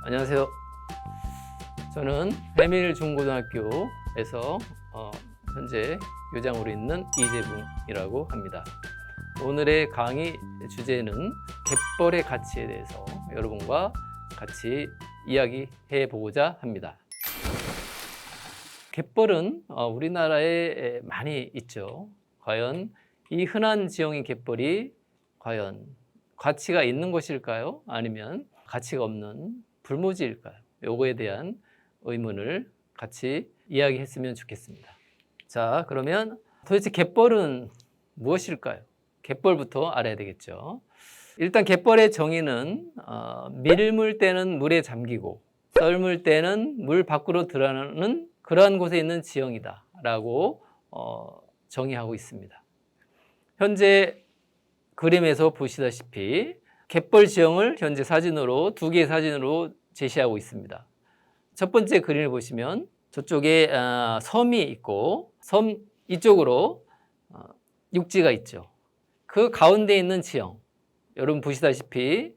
안녕하세요. 저는 해밀중고등학교에서 현재 교장으로 있는 이재붕이라고 합니다. 오늘의 강의 주제는 갯벌의 가치에 대해서 여러분과 같이 이야기해 보고자 합니다. 갯벌은 우리나라에 많이 있죠. 과연 이 흔한 지형의 갯벌이 과연 가치가 있는 것일까요? 아니면 가치가 없는 불모지일까요? 요거에 대한 의문을 같이 이야기했으면 좋겠습니다. 자, 그러면 도대체 갯벌은 무엇일까요? 갯벌부터 알아야 되겠죠. 일단 갯벌의 정의는 밀물 때는 물에 잠기고 썰물 때는 물 밖으로 드러나는 그러한 곳에 있는 지형이다 라고 정의하고 있습니다. 현재 그림에서 보시다시피 갯벌 지형을 현재 사진으로 두 개의 사진으로 제시하고 있습니다. 첫 번째 그림을 보시면 저쪽에 섬이 있고 섬 이쪽으로 육지가 있죠. 그 가운데 있는 지형, 여러분 보시다시피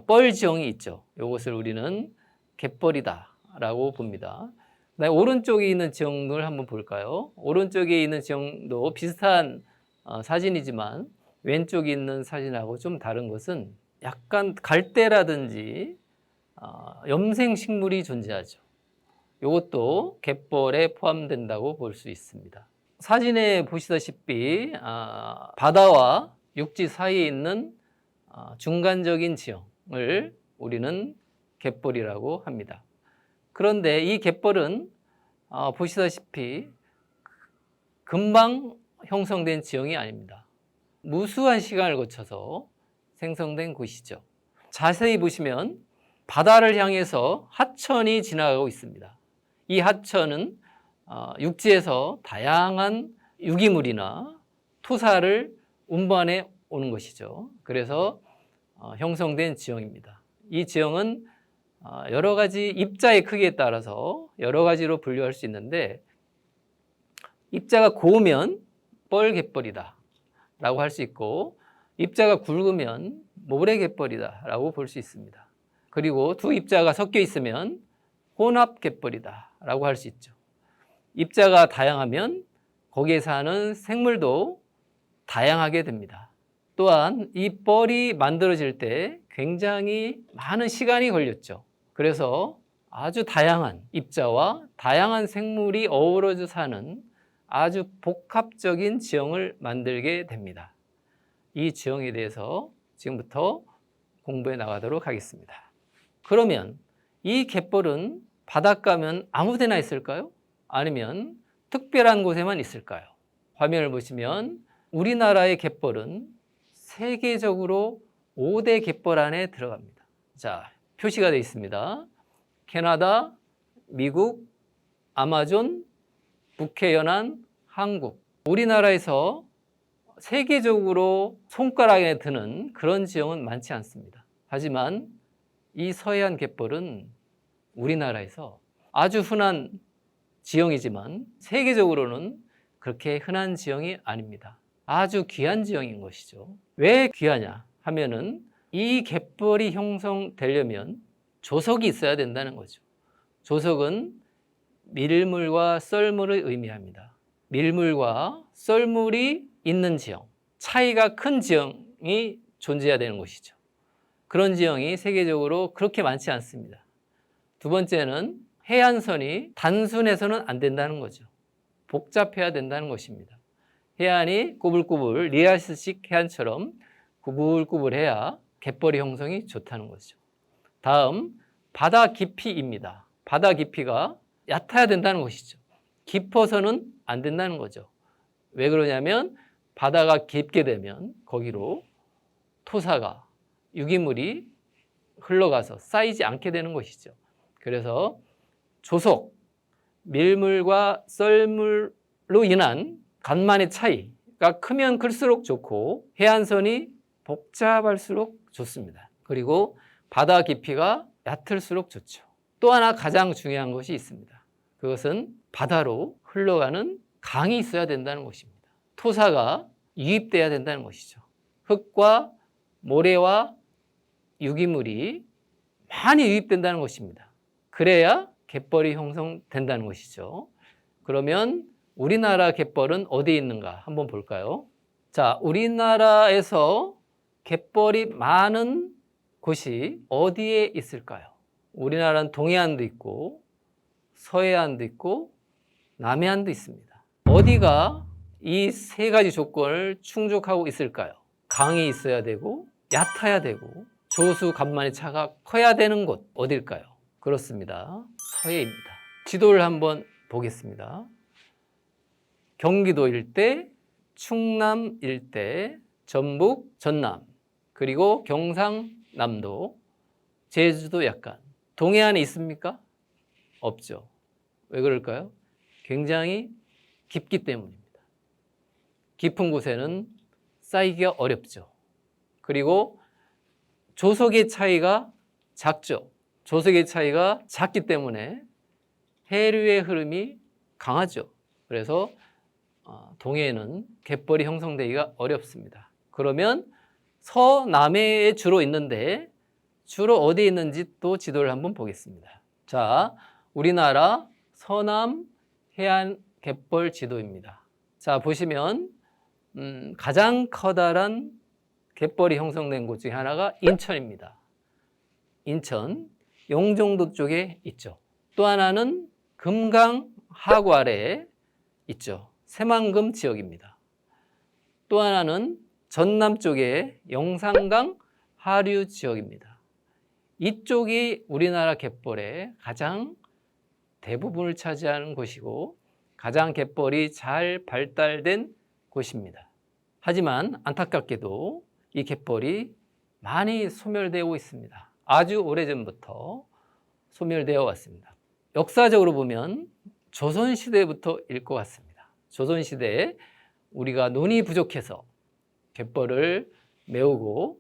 뻘 지형이 있죠. 이것을 우리는 갯벌이다 라고 봅니다. 오른쪽에 있는 지형을 한번 볼까요? 오른쪽에 있는 지형도 비슷한 사진이지만 왼쪽에 있는 사진하고 좀 다른 것은 약간 갈대라든지 염생 식물이 존재하죠. 이것도 갯벌에 포함된다고 볼 수 있습니다. 사진에 보시다시피 바다와 육지 사이에 있는 중간적인 지형을 우리는 갯벌이라고 합니다. 그런데 이 갯벌은 보시다시피 금방 형성된 지형이 아닙니다. 무수한 시간을 거쳐서 생성된 곳이죠. 자세히 보시면 바다를 향해서 하천이 지나가고 있습니다. 이 하천은 육지에서 다양한 유기물이나 토사를 운반해 오는 것이죠. 그래서 형성된 지형입니다. 이 지형은 여러 가지 입자의 크기에 따라서 여러 가지로 분류할 수 있는데 입자가 고우면 뻘갯벌이다 라고 할 수 있고 입자가 굵으면 모래갯벌이다 라고 볼 수 있습니다. 그리고 두 입자가 섞여 있으면 혼합갯벌이다 라고 할 수 있죠. 입자가 다양하면 거기에 사는 생물도 다양하게 됩니다. 또한 이 뻘이 만들어질 때 굉장히 많은 시간이 걸렸죠. 그래서 아주 다양한 입자와 다양한 생물이 어우러져 사는 아주 복합적인 지형을 만들게 됩니다. 이 지형에 대해서 지금부터 공부해 나가도록 하겠습니다. 그러면 이 갯벌은 바닷가면 아무 데나 있을까요? 아니면 특별한 곳에만 있을까요? 화면을 보시면 우리나라의 갯벌은 세계적으로 5대 갯벌 안에 들어갑니다. 자, 표시가 되어 있습니다. 캐나다, 미국, 아마존, 북해연안, 한국. 우리나라에서 세계적으로 손가락에 드는 그런 지형은 많지 않습니다. 하지만 이 서해안 갯벌은 우리나라에서 아주 흔한 지형이지만 세계적으로는 그렇게 흔한 지형이 아닙니다. 아주 귀한 지형인 것이죠. 왜 귀하냐 하면은 이 갯벌이 형성되려면 조석이 있어야 된다는 거죠. 조석은 밀물과 썰물을 의미합니다. 밀물과 썰물이 있는 지형, 차이가 큰 지형이 존재해야 되는 것이죠. 그런 지형이 세계적으로 그렇게 많지 않습니다. 두 번째는 해안선이 단순해서는 안 된다는 거죠. 복잡해야 된다는 것입니다. 해안이 꾸불꾸불 리아스식 해안처럼 꾸불꾸불해야 갯벌이 형성이 좋다는 거죠. 다음, 바다 깊이입니다. 바다 깊이가 얕아야 된다는 것이죠. 깊어서는 안 된다는 거죠. 왜 그러냐면 바다가 깊게 되면 거기로 토사가 유기물이 흘러가서 쌓이지 않게 되는 것이죠. 그래서 조석, 밀물과 썰물로 인한 간만의 차이가 크면 클수록 좋고 해안선이 복잡할수록 좋습니다. 그리고 바다 깊이가 얕을수록 좋죠. 또 하나 가장 중요한 것이 있습니다. 그것은 바다로 흘러가는 강이 있어야 된다는 것입니다. 토사가 유입돼야 된다는 것이죠. 흙과 모래와 유기물이 많이 유입된다는 것입니다. 그래야 갯벌이 형성된다는 것이죠. 그러면 우리나라 갯벌은 어디에 있는가 한번 볼까요? 자, 우리나라에서 갯벌이 많은 곳이 어디에 있을까요? 우리나라는 동해안도 있고 서해안도 있고 남해안도 있습니다. 어디가 이 세 가지 조건을 충족하고 있을까요? 강이 있어야 되고 얕아야 되고 조수 간만의 차가 커야 되는 곳 어딜까요? 그렇습니다. 서해입니다. 지도를 한번 보겠습니다. 경기도 일대, 충남 일대, 전북, 전남, 그리고 경상남도, 제주도 약간. 동해안에 있습니까? 없죠. 왜 그럴까요? 굉장히 깊기 때문입니다. 깊은 곳에는 쌓이기가 어렵죠. 그리고 조석의 차이가 작죠. 조석의 차이가 작기 때문에 해류의 흐름이 강하죠. 그래서 동해에는 갯벌이 형성되기가 어렵습니다. 그러면 서남해에 주로 있는데 주로 어디에 있는지 또 지도를 한번 보겠습니다. 자, 우리나라 서남 해안 갯벌 지도입니다. 자, 보시면 가장 커다란 갯벌이 형성된 곳 중에 하나가 인천입니다. 인천, 영종도 쪽에 있죠. 또 하나는 금강 하구 아래에 있죠. 새만금 지역입니다. 또 하나는 전남 쪽에 영산강 하류 지역입니다. 이쪽이 우리나라 갯벌의 가장 대부분을 차지하는 곳이고 가장 갯벌이 잘 발달된 곳입니다. 하지만 안타깝게도 이 갯벌이 많이 소멸되고 있습니다. 아주 오래전부터 소멸되어 왔습니다. 역사적으로 보면 조선시대부터일 것 같습니다. 조선시대에 우리가 논이 부족해서 갯벌을 메우고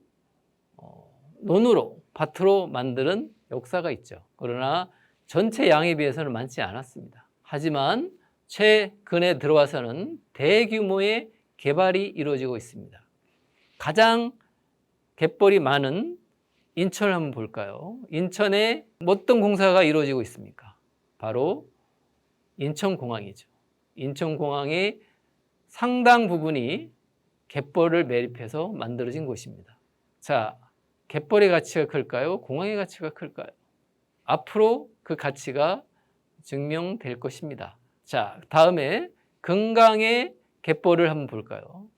논으로, 밭으로 만드는 역사가 있죠. 그러나 전체 양에 비해서는 많지 않았습니다. 하지만 최근에 들어와서는 대규모의 개발이 이루어지고 있습니다. 가장 갯벌이 많은 인천을 한번 볼까요? 인천에 어떤 공사가 이루어지고 있습니까? 바로 인천공항이죠. 인천공항의 상당 부분이 갯벌을 매립해서 만들어진 곳입니다. 자, 갯벌의 가치가 클까요? 공항의 가치가 클까요? 앞으로 그 가치가 증명될 것입니다. 자, 다음에 금강의 갯벌을 한번 볼까요?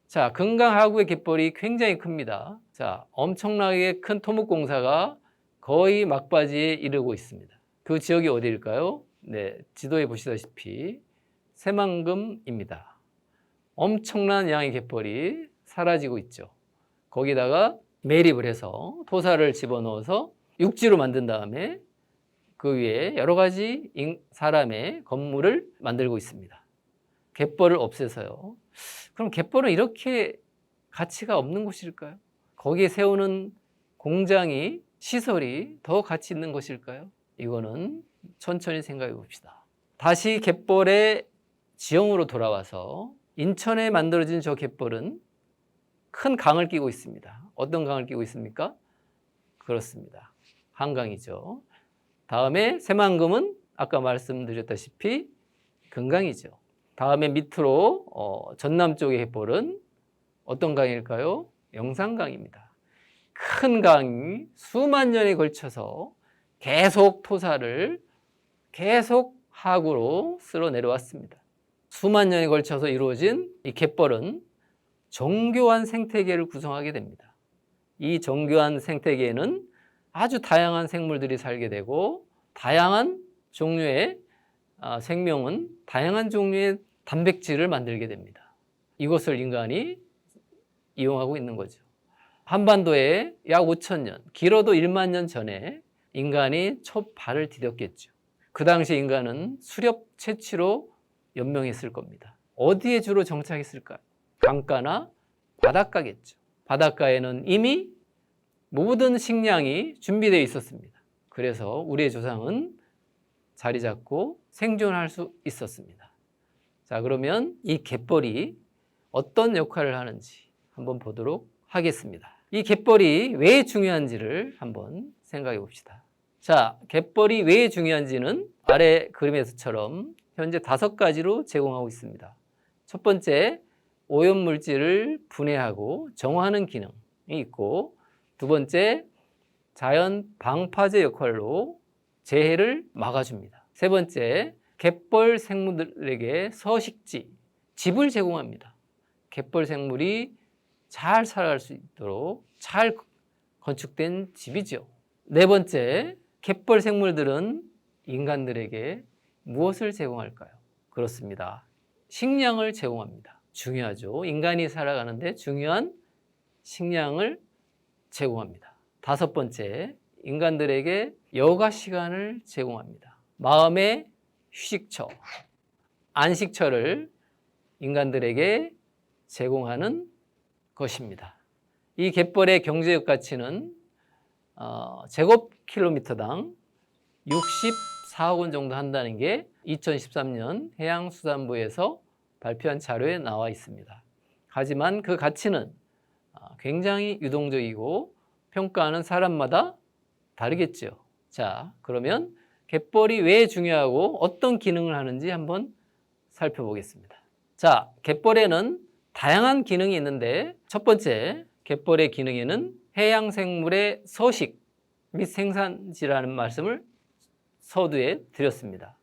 자, 금강 하구의 갯벌이 굉장히 큽니다. 자, 엄청나게 큰 토목공사가 거의 막바지에 이르고 있습니다. 그 지역이 어디일까요? 네, 지도에 보시다시피 새만금입니다. 엄청난 양의 갯벌이 사라지고 있죠. 거기다가 매립을 해서 토사를 집어넣어서 육지로 만든 다음에 그 위에 여러 가지 사람의 건물을 만들고 있습니다. 갯벌을 없애서요. 그럼 갯벌은 이렇게 가치가 없는 곳일까요? 거기에 세우는 공장이, 시설이 더 가치 있는 것일까요? 이거는 천천히 생각해 봅시다. 다시 갯벌의 지형으로 돌아와서 인천에 만들어진 저 갯벌은 큰 강을 끼고 있습니다. 어떤 강을 끼고 있습니까? 그렇습니다. 한강이죠. 다음에 새만금은 아까 말씀드렸다시피 금강이죠. 다음에 밑으로 전남 쪽의 갯벌은 어떤 강일까요? 영산강입니다. 큰 강이 수만 년에 걸쳐서 계속 토사를 계속 하구로 쓸어 내려왔습니다. 수만 년에 걸쳐서 이루어진 이 갯벌은 정교한 생태계를 구성하게 됩니다. 이 정교한 생태계에는 아주 다양한 생물들이 살게 되고 다양한 종류의 생명은 다양한 종류의 단백질을 만들게 됩니다. 이것을 인간이 이용하고 있는 거죠. 한반도에 약 5,000년, 길어도 1만 년 전에 인간이 첫 발을 디뎠겠죠. 그 당시 인간은 수렵 채취로 연명했을 겁니다. 어디에 주로 정착했을까요? 강가나 바닷가겠죠. 바닷가에는 이미 모든 식량이 준비되어 있었습니다. 그래서 우리의 조상은 자리 잡고 생존할 수 있었습니다. 자, 그러면 이 갯벌이 어떤 역할을 하는지 한번 보도록 하겠습니다. 이 갯벌이 왜 중요한지를 한번 생각해 봅시다. 자, 갯벌이 왜 중요한지는 아래 그림에서처럼 현재 5가지로 제공하고 있습니다. 첫 번째, 오염물질을 분해하고 정화하는 기능이 있고, 두 번째, 자연 방파제 역할로 재해를 막아줍니다. 세 번째, 갯벌 생물들에게 서식지, 집을 제공합니다. 갯벌 생물이 잘 살아갈 수 있도록 잘 건축된 집이죠. 네 번째, 갯벌 생물들은 인간들에게 무엇을 제공할까요? 그렇습니다. 식량을 제공합니다. 중요하죠. 인간이 살아가는데 중요한 식량을 제공합니다. 다섯 번째, 인간들에게 여가 시간을 제공합니다. 마음의 휴식처, 안식처를 인간들에게 제공하는 것입니다. 이 갯벌의 경제적 가치는 제곱킬로미터당 64억 원 정도 한다는 게 2013년 해양수산부에서 발표한 자료에 나와 있습니다. 하지만 그 가치는 굉장히 유동적이고 평가하는 사람마다 다르겠죠. 자, 그러면 갯벌이 왜 중요하고 어떤 기능을 하는지 한번 살펴보겠습니다. 자, 갯벌에는 다양한 기능이 있는데 첫 번째, 갯벌의 기능에는 해양생물의 서식 및 생산지라는 말씀을 서두에 드렸습니다.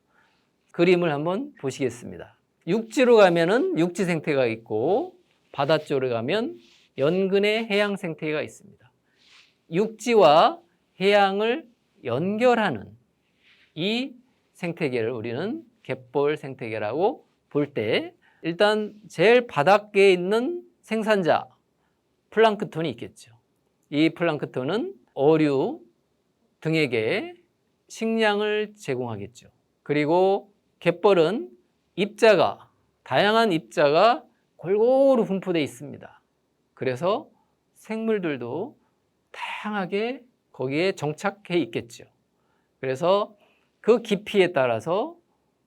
그림을 한번 보시겠습니다. 육지로 가면은 육지 생태가 있고 바다 쪽으로 가면 연근의 해양 생태계가 있습니다. 육지와 해양을 연결하는 이 생태계를 우리는 갯벌 생태계라고 볼 때 일단 제일 바닥에 있는 생산자 플랑크톤이 있겠죠. 이 플랑크톤은 어류 등에게 식량을 제공하겠죠. 그리고 갯벌은 입자가 다양한 입자가 골고루 분포되어 있습니다. 그래서 생물들도 다양하게 거기에 정착해 있겠죠. 그래서 그 깊이에 따라서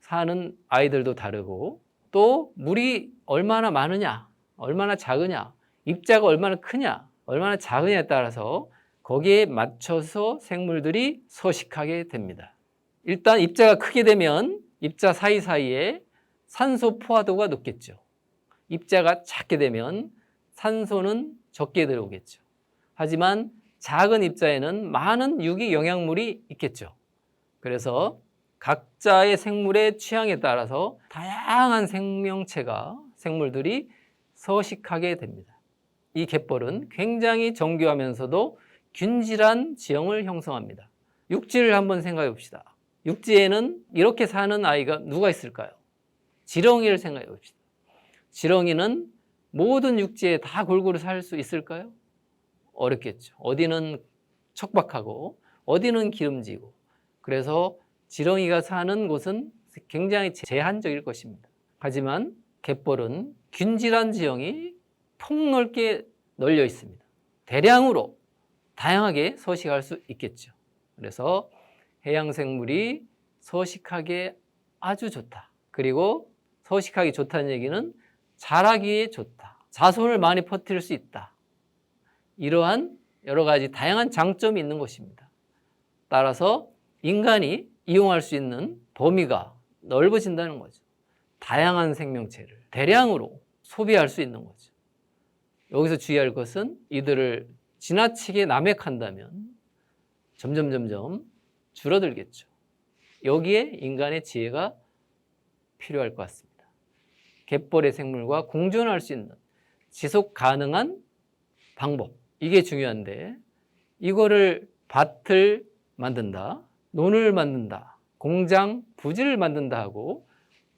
사는 아이들도 다르고 또 물이 얼마나 많으냐, 얼마나 작으냐, 입자가 얼마나 크냐, 얼마나 작으냐에 따라서 거기에 맞춰서 생물들이 서식하게 됩니다. 일단 입자가 크게 되면 입자 사이사이에 산소 포화도가 높겠죠. 입자가 작게 되면 산소는 적게 들어오겠죠. 하지만 작은 입자에는 많은 유기 영양물이 있겠죠. 그래서 각자의 생물의 취향에 따라서 다양한 생물들이 서식하게 됩니다. 이 갯벌은 굉장히 정교하면서도 균질한 지형을 형성합니다. 육지를 한번 생각해 봅시다. 육지에는 이렇게 사는 아이가 누가 있을까요? 지렁이를 생각해 봅시다. 지렁이는 모든 육지에 다 골고루 살 수 있을까요? 어렵겠죠. 어디는 척박하고 어디는 기름지고 그래서 지렁이가 사는 곳은 굉장히 제한적일 것입니다. 하지만 갯벌은 균질한 지형이 폭넓게 널려 있습니다. 대량으로 다양하게 서식할 수 있겠죠. 그래서 해양생물이 서식하기에 아주 좋다. 그리고 서식하기 좋다는 얘기는 자라기에 좋다. 자손을 많이 퍼뜨릴 수 있다. 이러한 여러 가지 다양한 장점이 있는 것입니다. 따라서 인간이 이용할 수 있는 범위가 넓어진다는 거죠. 다양한 생명체를 대량으로 소비할 수 있는 거죠. 여기서 주의할 것은 이들을 지나치게 남획한다면 점점 줄어들겠죠. 여기에 인간의 지혜가 필요할 것 같습니다. 갯벌의 생물과 공존할 수 있는 지속 가능한 방법, 이게 중요한데 이거를 밭을 만든다, 논을 만든다, 공장, 부지를 만든다 하고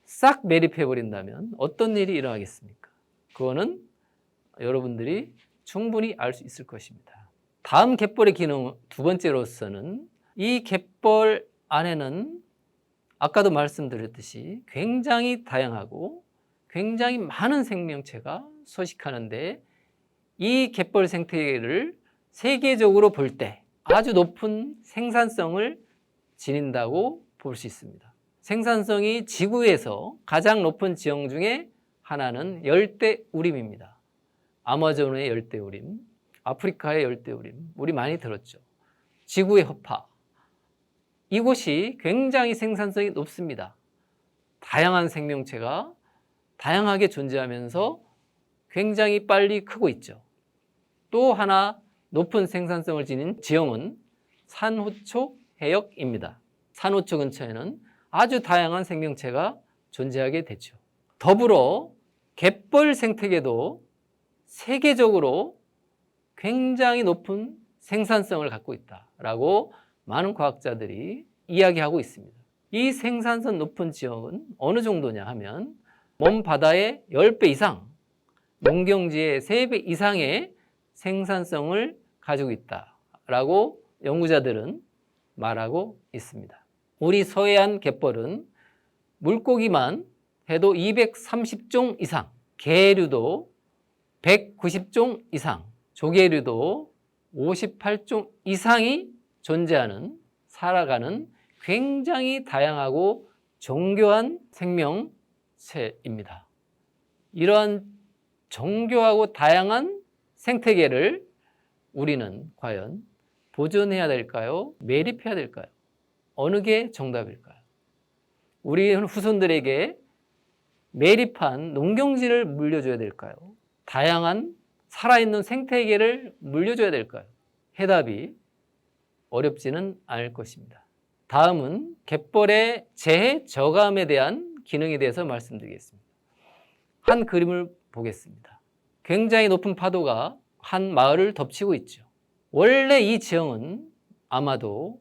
싹 매립해버린다면 어떤 일이 일어나겠습니까? 그거는 여러분들이 충분히 알 수 있을 것입니다. 다음 갯벌의 기능 두 번째로서는 이 갯벌 안에는 아까도 말씀드렸듯이 굉장히 다양하고 굉장히 많은 생명체가 서식하는데 이 갯벌 생태계를 세계적으로 볼 때 아주 높은 생산성을 지닌다고 볼 수 있습니다. 생산성이 지구에서 가장 높은 지형 중에 하나는 열대우림입니다. 아마존의 열대우림, 아프리카의 열대우림, 우리 많이 들었죠. 지구의 허파. 이곳이 굉장히 생산성이 높습니다. 다양한 생명체가 다양하게 존재하면서 굉장히 빨리 크고 있죠. 또 하나 높은 생산성을 지닌 지형은 산호초 해역입니다. 산호초 근처에는 아주 다양한 생명체가 존재하게 되죠. 더불어 갯벌 생태계도 세계적으로 굉장히 높은 생산성을 갖고 있다라고 많은 과학자들이 이야기하고 있습니다. 이 생산성 높은 지역은 어느 정도냐 하면 먼 바다의 10배 이상, 농경지의 3배 이상의 생산성을 가지고 있다라고 연구자들은 말하고 있습니다. 우리 서해안 갯벌은 물고기만 해도 230종 이상, 개류도 190종 이상, 조개류도 58종 이상이 존재하는, 살아가는 굉장히 다양하고 정교한 생명체입니다. 이러한 정교하고 다양한 생태계를 우리는 과연 보존해야 될까요? 매립해야 될까요? 어느 게 정답일까요? 우리 후손들에게 매립한 농경지를 물려줘야 될까요? 다양한 살아있는 생태계를 물려줘야 될까요? 해답이 어렵지는 않을 것입니다. 다음은 갯벌의 재해 저감에 대한 기능에 대해서 말씀드리겠습니다. 한 그림을 보겠습니다. 굉장히 높은 파도가 한 마을을 덮치고 있죠. 원래 이 지형은 아마도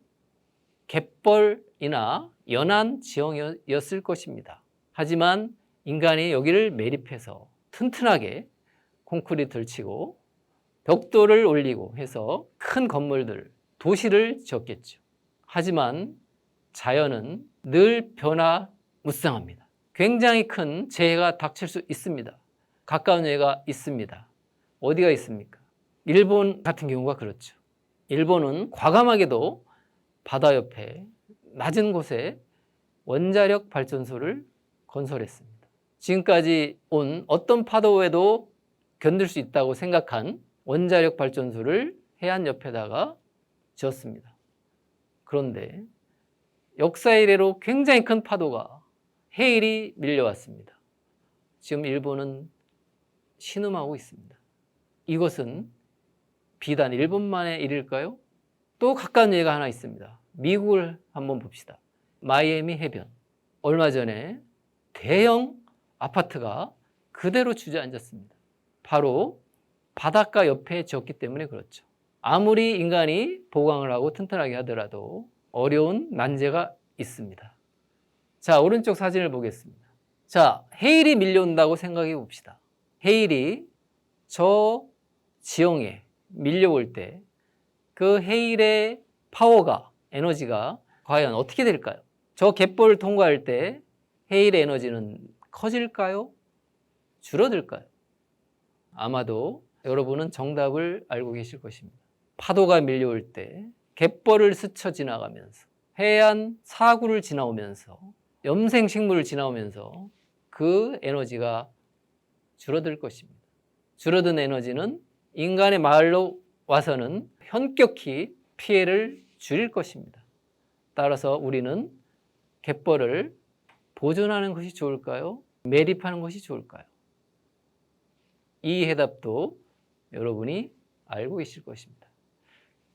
갯벌이나 연안 지형이었을 것입니다. 하지만 인간이 여기를 매립해서 튼튼하게 콘크리트를 치고 벽돌을 올리고 해서 큰 건물들, 도시를 지었겠죠. 하지만 자연은 늘 변화무쌍합니다. 굉장히 큰 재해가 닥칠 수 있습니다. 가까운 예가 있습니다. 어디가 있습니까? 일본 같은 경우가 그렇죠. 일본은 과감하게도 바다 옆에 낮은 곳에 원자력 발전소를 건설했습니다. 지금까지 온 어떤 파도에도 견딜 수 있다고 생각한 원자력 발전소를 해안 옆에다가 지었습니다. 그런데 역사 이래로 굉장히 큰 파도가 해일이 밀려왔습니다. 지금 일본은 신음하고 있습니다. 이것은 비단 일본만의 일일까요? 또 가까운 예가 하나 있습니다. 미국을 한번 봅시다. 마이애미 해변. 얼마 전에 대형 아파트가 그대로 주저앉았습니다. 바로 바닷가 옆에 지었기 때문에 그렇죠. 아무리 인간이 보강을 하고 튼튼하게 하더라도 어려운 난제가 있습니다. 자, 오른쪽 사진을 보겠습니다. 자, 해일이 밀려온다고 생각해 봅시다. 해일이 저 지형에 밀려올 때 그 해일의 파워가, 에너지가 과연 어떻게 될까요? 저 갯벌을 통과할 때 해일의 에너지는 커질까요? 줄어들까요? 아마도 여러분은 정답을 알고 계실 것입니다. 파도가 밀려올 때 갯벌을 스쳐 지나가면서 해안 사구를 지나오면서 염생 식물을 지나오면서 그 에너지가 줄어들 것입니다. 줄어든 에너지는 인간의 마을로 와서는 현격히 피해를 줄일 것입니다. 따라서 우리는 갯벌을 보존하는 것이 좋을까요? 매립하는 것이 좋을까요? 이 해답도 여러분이 알고 계실 것입니다.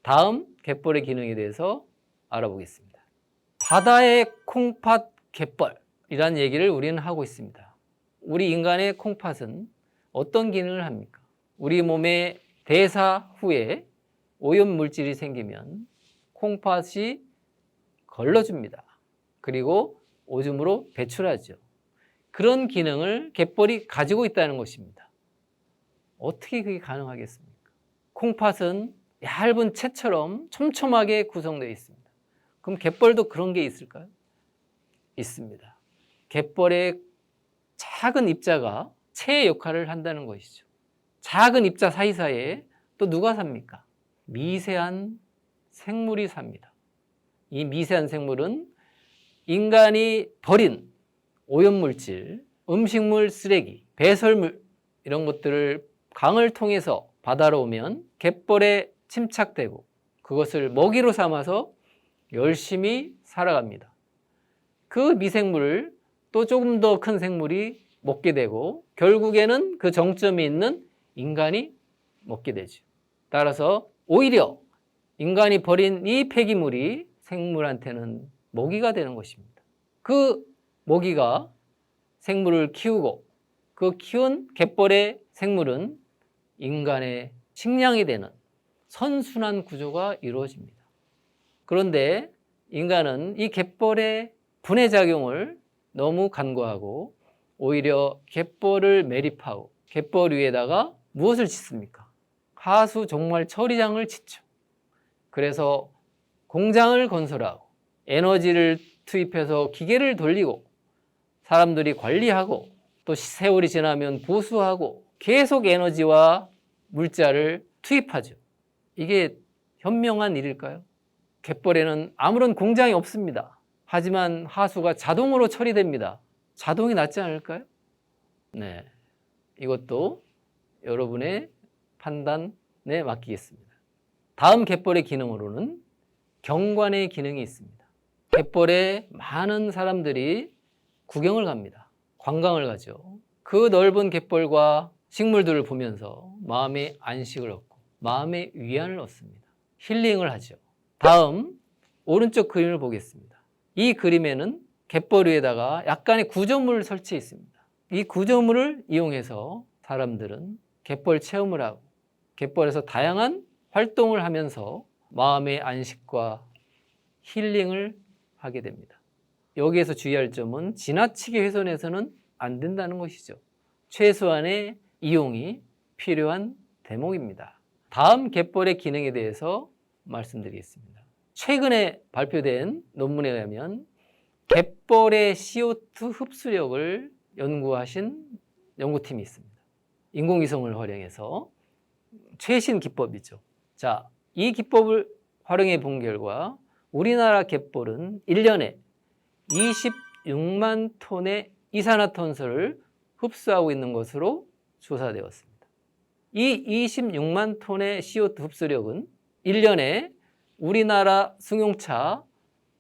다음 갯벌의 기능에 대해서 알아보겠습니다. 바다의 콩팥 갯벌이라는 얘기를 우리는 하고 있습니다. 우리 인간의 콩팥은 어떤 기능을 합니까? 우리 몸의 대사 후에 오염 물질이 생기면 콩팥이 걸러줍니다. 그리고 오줌으로 배출하죠. 그런 기능을 갯벌이 가지고 있다는 것입니다. 어떻게 그게 가능하겠습니까? 콩팥은 얇은 채처럼 촘촘하게 구성되어 있습니다. 그럼 갯벌도 그런 게 있을까요? 있습니다. 갯벌의 작은 입자가 채의 역할을 한다는 것이죠. 작은 입자 사이사이에 또 누가 삽니까? 미세한 생물이 삽니다. 이 미세한 생물은 인간이 버린 오염물질, 음식물 쓰레기, 배설물 이런 것들을 강을 통해서 바다로 오면 갯벌에 침착되고 그것을 먹이로 삼아서 열심히 살아갑니다. 그 미생물을 또 조금 더 큰 생물이 먹게 되고 결국에는 그 정점이 있는 인간이 먹게 되죠. 따라서 오히려 인간이 버린 이 폐기물이 생물한테는 먹이가 되는 것입니다. 그 먹이가 생물을 키우고 그 키운 갯벌의 생물은 인간의 식량이 되는 선순환 구조가 이루어집니다. 그런데 인간은 이 갯벌의 분해작용을 너무 간과하고 오히려 갯벌을 매립하고 갯벌 위에다가 무엇을 짓습니까? 하수 종말 처리장을 짓죠. 그래서 공장을 건설하고 에너지를 투입해서 기계를 돌리고 사람들이 관리하고 또 세월이 지나면 보수하고 계속 에너지와 물자를 투입하죠. 이게 현명한 일일까요? 갯벌에는 아무런 공장이 없습니다. 하지만 하수가 자동으로 처리됩니다. 자동이 낫지 않을까요? 네, 이것도 여러분의 판단에 맡기겠습니다. 다음 갯벌의 기능으로는 경관의 기능이 있습니다. 갯벌에 많은 사람들이 구경을 갑니다. 관광을 가죠. 그 넓은 갯벌과 식물들을 보면서 마음의 안식을 얻고 마음의 위안을 얻습니다. 힐링을 하죠. 다음 오른쪽 그림을 보겠습니다. 이 그림에는 갯벌 위에다가 약간의 구조물을 설치해 있습니다. 이 구조물을 이용해서 사람들은 갯벌 체험을 하고 갯벌에서 다양한 활동을 하면서 마음의 안식과 힐링을 하게 됩니다. 여기에서 주의할 점은 지나치게 훼손해서는 안 된다는 것이죠. 최소한의 이용이 필요한 대목입니다. 다음 갯벌의 기능에 대해서 말씀드리겠습니다. 최근에 발표된 논문에 의하면 갯벌의 CO2 흡수력을 연구하신 연구팀이 있습니다. 인공위성을 활용해서 최신 기법이죠. 자, 이 기법을 활용해 본 결과 우리나라 갯벌은 1년에 26만 톤의 이산화탄소를 흡수하고 있는 것으로 조사되었습니다. 이 26만 톤의 CO2 흡수력은 1년에 우리나라 승용차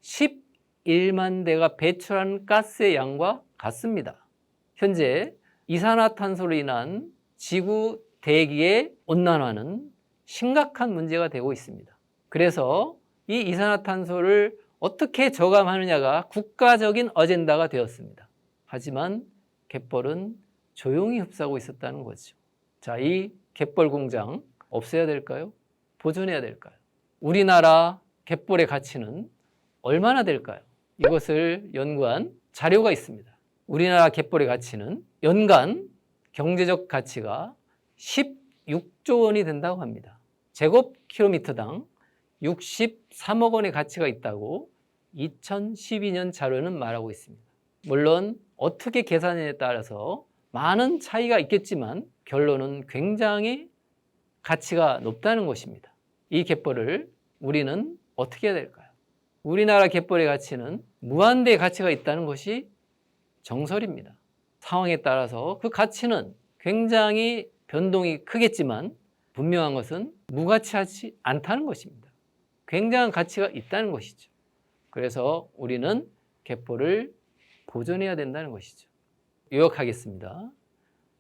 11만 대가 배출한 가스의 양과 같습니다. 현재 이산화탄소로 인한 지구 대기의 온난화는 심각한 문제가 되고 있습니다. 그래서 이 이산화탄소를 어떻게 저감하느냐가 국가적인 어젠다가 되었습니다. 하지만 갯벌은 조용히 흡수하고 있었다는 거죠. 자, 이 갯벌 공장 없애야 될까요? 보존해야 될까요? 우리나라 갯벌의 가치는 얼마나 될까요? 이것을 연구한 자료가 있습니다. 우리나라 갯벌의 가치는 연간 경제적 가치가 16조 원이 된다고 합니다. 제곱킬로미터당 63억 원의 가치가 있다고 2012년 자료는 말하고 있습니다. 물론 어떻게 계산에 따라서 많은 차이가 있겠지만 결론은 굉장히 가치가 높다는 것입니다. 이 갯벌을 우리는 어떻게 해야 될까요? 우리나라 갯벌의 가치는 무한대의 가치가 있다는 것이 정설입니다. 상황에 따라서 그 가치는 굉장히 변동이 크겠지만 분명한 것은 무가치하지 않다는 것입니다. 굉장한 가치가 있다는 것이죠. 그래서 우리는 갯벌을 보존해야 된다는 것이죠. 요약하겠습니다.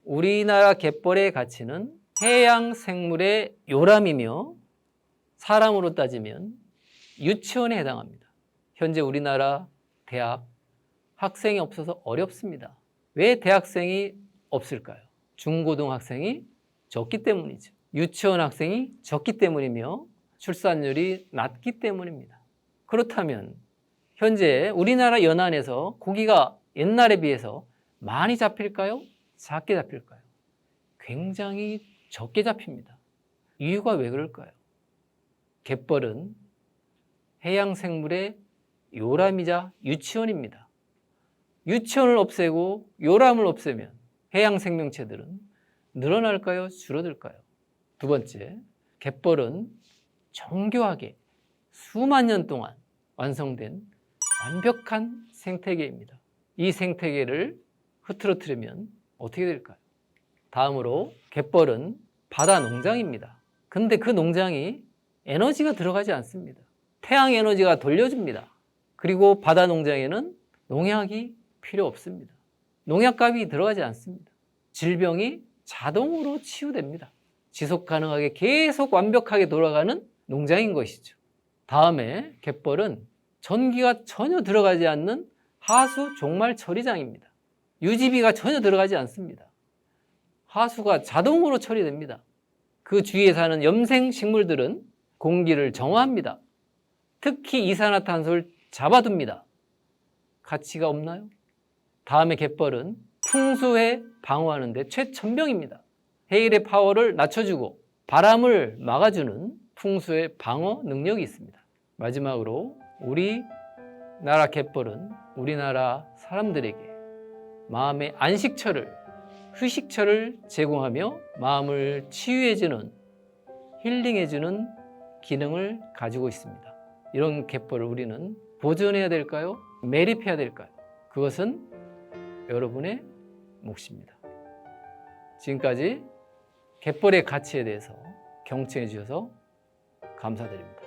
우리나라 갯벌의 가치는 해양 생물의 요람이며 사람으로 따지면 유치원에 해당합니다. 현재 우리나라 대학 학생이 없어서 어렵습니다. 왜 대학생이 없을까요? 중고등학생이 적기 때문이죠. 유치원 학생이 적기 때문이며 출산율이 낮기 때문입니다. 그렇다면 현재 우리나라 연안에서 고기가 옛날에 비해서 많이 잡힐까요? 작게 잡힐까요? 굉장히 적게 잡힙니다. 이유가 왜 그럴까요? 갯벌은 해양 생물의 요람이자 유치원입니다. 유치원을 없애고 요람을 없애면 해양 생명체들은 늘어날까요? 줄어들까요? 두 번째, 갯벌은 정교하게 수만 년 동안 완성된 완벽한 생태계입니다. 이 생태계를 흐트러뜨리면 어떻게 될까요? 다음으로 갯벌은 바다 농장입니다. 근데 그 농장이 에너지가 들어가지 않습니다. 태양 에너지가 돌려줍니다. 그리고 바다 농장에는 농약이 필요 없습니다. 농약값이 들어가지 않습니다. 질병이 자동으로 치유됩니다. 지속 가능하게 계속 완벽하게 돌아가는 농장인 것이죠. 다음에 갯벌은 전기가 전혀 들어가지 않는 하수 종말 처리장입니다. 유지비가 전혀 들어가지 않습니다. 하수가 자동으로 처리됩니다. 그 주위에 사는 염생 식물들은 공기를 정화합니다. 특히 이산화탄소를 잡아둡니다. 가치가 없나요? 다음에 갯벌은 풍수해 방어하는 데 최천병입니다. 해일의 파워를 낮춰주고 바람을 막아주는 풍수의 방어 능력이 있습니다. 마지막으로 우리나라 갯벌은 우리나라 사람들에게 마음의 안식처를, 휴식처를 제공하며 마음을 치유해주는, 힐링해주는 기능을 가지고 있습니다. 이런 갯벌을 우리는 보존해야 될까요? 매립해야 될까요? 그것은 여러분의 몫입니다. 지금까지 갯벌의 가치에 대해서 경청해 주셔서 감사드립니다.